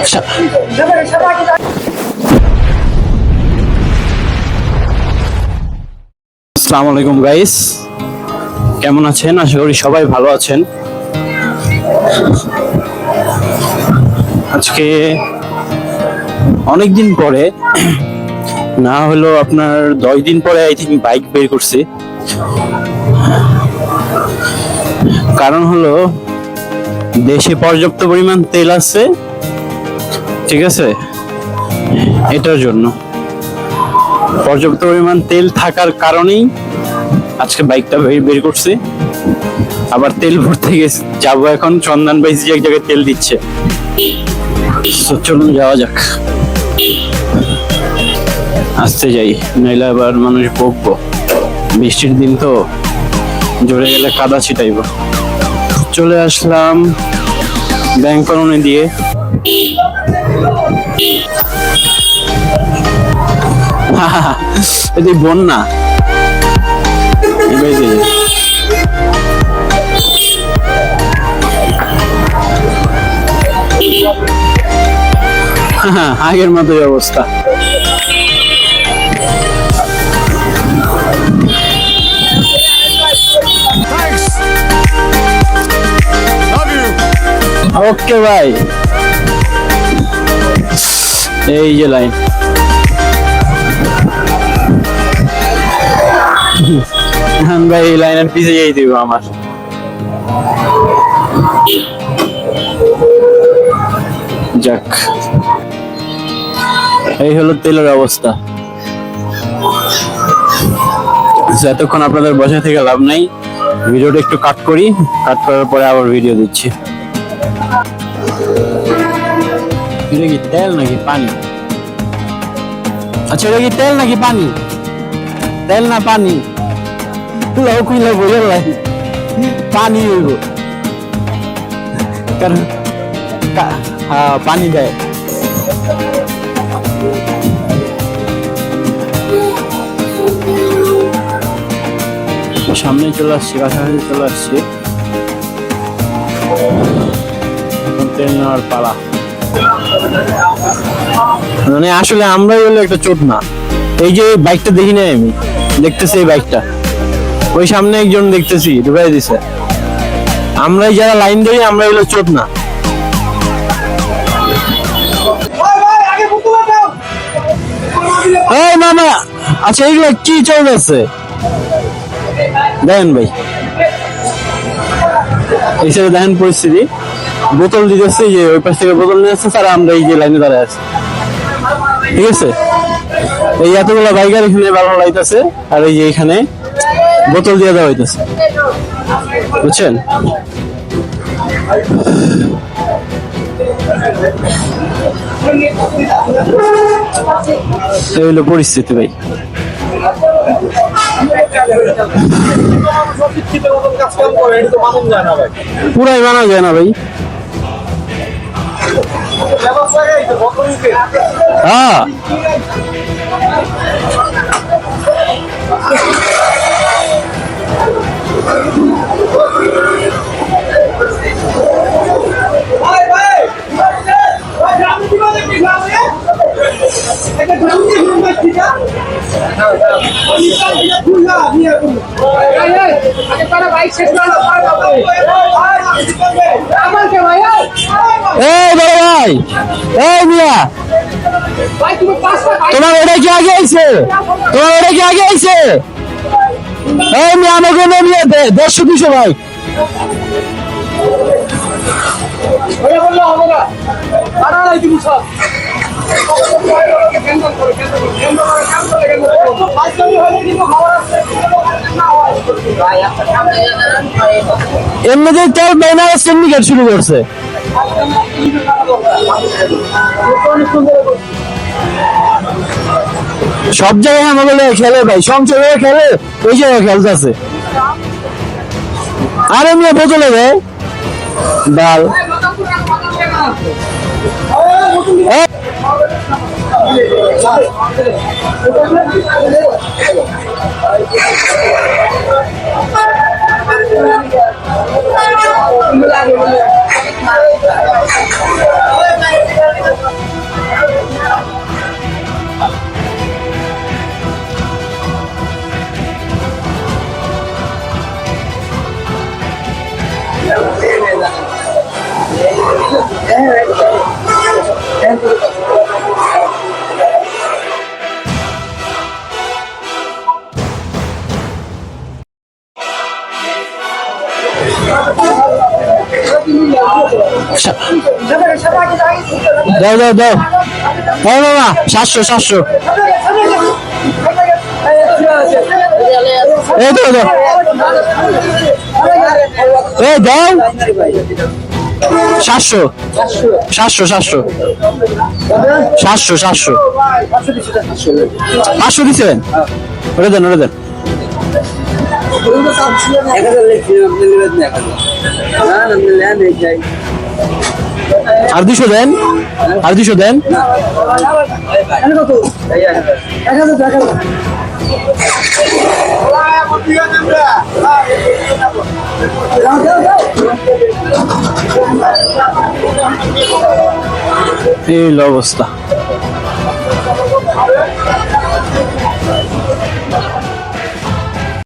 আসসালামু আলাইকুম গাইস, কেমন আছেন? আশা করি সবাই ভালো আছেন। আজকে অনেকদিন পরে, না হলো আপনার 10 দিন পরে আই থিঙ্ক বাইক বের করছি। কারণ হলো দেশে পর্যাপ্ত পরিমাণ তেল আছে, ঠিক আছে? এটার জন্য পর্যাপ্ত পরিমাণ তেল থাকার কারণেই আজকে বাইকটা বের করছি। আবার তেল ভরতে গেছি, যাবো এখন চন্দন ভাই যে এক জায়গায় তেল দিচ্ছে। চলুন যাওয়া যাক, আসতে যাই, নইলে আবার মানুষ বকবো। বৃষ্টির দিন তো, জোরে গেলে কাদা ছিটাইব। চলে আসলাম ব্যাংক কলোনি দিয়ে। এটি বন্যা, আগের মতোই অবস্থা। ওকে ভাই, এই যে লাইন। ভাই এই লাইনের পিছিয়ে যাই দিব আমার। যাক, এই হলো তেলের অবস্থা। এতক্ষণ আপনাদের বসে থেকে লাভ নাই, ভিডিওটা একটু কাট করি, কাট করার পরে আবার ভিডিও দিচ্ছি। এটা কি তেল নাকি পানি? আচ্ছা, এটা কি তেল নাকি পানি? তেল না পানি? পানি হইব, কারণ পানি দেয়। সামনে চলে আসছি, কাছাকাছি চলে আসছি। তেল নেওয়ার পালা। মানে আসলে আমরাই হলো একটা চোট না। এই যে বাইকটা দেখি নাই আমি, দেখতেছি এই বাইকটা, ওই সামনে একজন দেখতেছি ঢুকাই দিছে। আমরাই যারা লাইন ধরি, আমরাই হলো চোট না। এই মামা, আচ্ছা এইগুলো কি চলতেছে দেখেন ভাই, এই সাথে দেখেন পরিস্থিতি। বোতল দিতেছে, যে ওই পাশ থেকে বোতল নিয়ে আসছে, তারা আমরা এই যে লাইনে দাঁড়ায় আছি, ঠিক আছে? এই এতগুলো বাইকার এখানে ভালো লাইতেছে, আর এই যে এখানে বোতল দিয়ে দেওয়া হইতেছে, বুঝছেন? এই হলো পরিস্থিতি ভাই। পুরাই মানা যায় না ভাই। হ্যাঁ, তোমার ওটা কি আগে আইছে? তোমার ওটা কি আগে আইছে? এই মিয়া, আমাকে নিয়ে 150-200 ভাই। এমনিতে তেল ব্যানার সিন্ডিকেট শুরু করছে। সব জায়গায় আমাদের খেলে ভাই, সংসদে খেলে, ওই জায়গায় খেলতেছে। আর এমনি বোতলে দেয় ডাল। দাও দাও দাও মামা 700 এই দাও দাও এই দাও 700 500 দিচ্ছেন ওটা দেন আর 200 দেন এই অবস্থা।